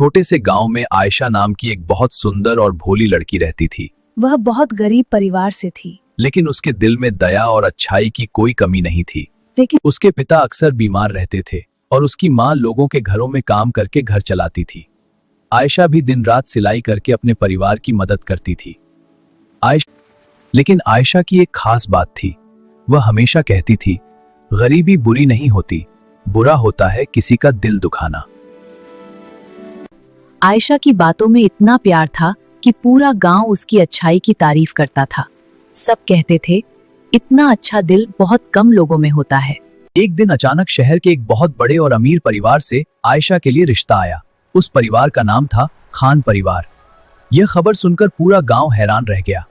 छोटे से गांव में आयशा नाम की एक बहुत सुंदर और भोली लड़की रहती थी। वह बहुत गरीब परिवार से थी, लेकिन उसके दिल में दया और अच्छाई की कोई कमी नहीं थी। लेकिन उसके पिता अक्सर बीमार रहते थे और उसकी माँ लोगों के घरों में काम करके घर चलाती थी। आयशा भी दिन रात सिलाई करके अपने परिवार की मदद करती थी। लेकिन आयशा की एक खास बात थी। वह हमेशा कहती थी, गरीबी बुरी नहीं होती, बुरा होता है किसी का दिल दुखाना। आयशा की बातों में इतना प्यार था कि पूरा गांव उसकी अच्छाई की तारीफ करता था। सब कहते थे, इतना अच्छा दिल बहुत कम लोगों में होता है। एक दिन अचानक शहर के एक बहुत बड़े और अमीर परिवार से आयशा के लिए रिश्ता आया। उस परिवार का नाम था खान परिवार। यह खबर सुनकर पूरा गांव हैरान रह गया।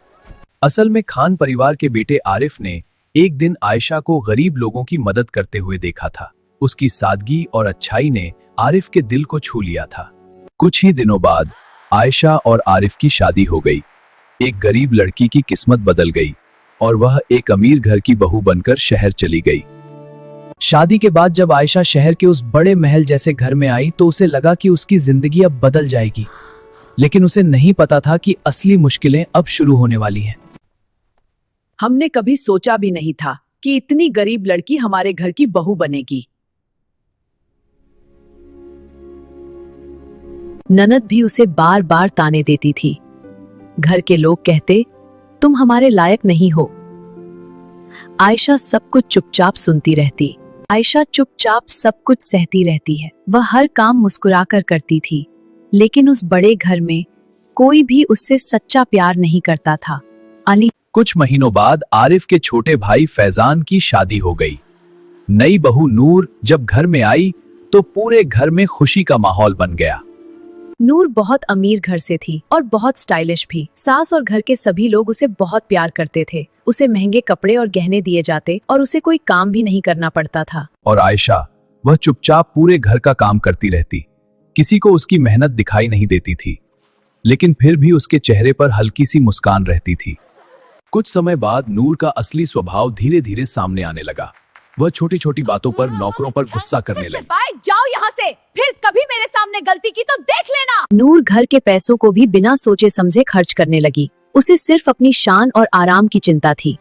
असल में खान परिवार के बेटे आरिफ ने एक दिन आयशा को गरीब लोगों की मदद करते हुए देखा था। उसकी सादगी और अच्छाई ने आरिफ के दिल को छू लिया था। कुछ ही दिनों बाद आयशा और आरिफ की शादी हो गई। एक गरीब लड़की की किस्मत बदल गई और वह एक अमीर घर की बहू बनकर शहर चली गई। शादी के बाद जब आयशा शहर के उस बड़े महल जैसे घर में आई तो उसे लगा कि उसकी जिंदगी अब बदल जाएगी, लेकिन उसे नहीं पता था कि असली मुश्किलें अब शुरू होने वाली हैं। हमने कभी सोचा भी नहीं था कि इतनी गरीब लड़की हमारे घर की बहू बनेगी। ननद भी उसे बार बार ताने देती थी। घर के लोग कहते, तुम हमारे लायक नहीं हो। आयशा सब कुछ चुपचाप सुनती रहती। आयशा चुपचाप सब कुछ सहती रहती है। वह हर काम मुस्कुराकर करती थी, लेकिन उस बड़े घर में कोई भी उससे सच्चा प्यार नहीं करता था। कुछ महीनों बाद आरिफ के छोटे भाई फैजान की शादी हो गई। नई बहू नूर जब घर में आई तो पूरे घर में खुशी का माहौल बन गया। नूर बहुत अमीर घर से थी और बहुत स्टाइलिश भी। सास और घर के सभी लोग उसे बहुत प्यार करते थे। उसे महंगे कपड़े और गहने दिए जाते और उसे कोई काम भी नहीं करना पड़ता था। और आयशा, वह चुपचाप पूरे घर का काम करती रहती। किसी को उसकी मेहनत दिखाई नहीं देती थी, लेकिन फिर भी उसके चेहरे पर हल्की सी मुस्कान रहती थी। कुछ समय बाद नूर का असली स्वभाव धीरे धीरे सामने आने लगा। वह छोटी छोटी बातों पर नौकरों पर गुस्सा करने लगी। जाओ यहाँ से, फिर कभी मेरे सामने गलती की तो देख लेना। नूर घर के पैसों को भी बिना सोचे समझे खर्च करने लगी। उसे सिर्फ अपनी शान और आराम की चिंता थी।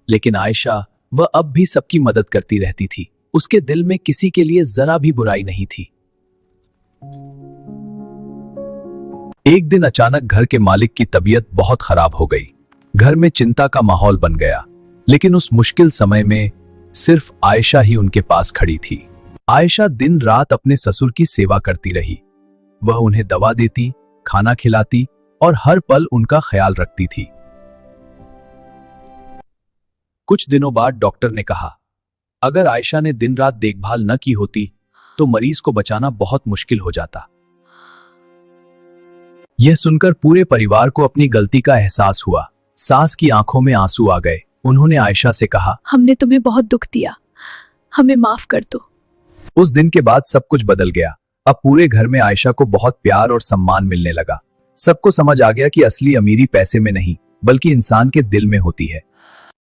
लेकिन आयशा, वह अब भी सबकी मदद करती रहती थी। उसके दिल में किसी के लिए जरा भी बुराई नहीं थी। एक दिन अचानक घर के मालिक की तबीयत बहुत खराब हो गई। घर में चिंता का माहौल बन गया, लेकिन उस मुश्किल समय में सिर्फ आयशा ही उनके पास खड़ी थी। आयशा दिन रात अपने ससुर की सेवा करती रही। वह उन्हें दवा देती, खाना खिलाती और हर पल उनका ख्याल रखती थी। कुछ दिनों बाद डॉक्टर ने कहा, अगर आयशा ने दिन रात देखभाल न की होती तो मरीज को बचाना बहुत मुश्किल हो जाता। यह सुनकर पूरे परिवार को अपनी गलती का एहसास हुआ। सास की आंखों में आंसू आ गए। उन्होंने आयशा से कहा, हमने तुम्हें बहुत दुख दिया, हमें माफ कर दो। उस दिन के बाद सब कुछ बदल गया। अब पूरे घर में आयशा को बहुत प्यार और सम्मान मिलने लगा। सबको समझ आ गया कि असली अमीरी पैसे में नहीं, बल्कि इंसान के दिल में होती है।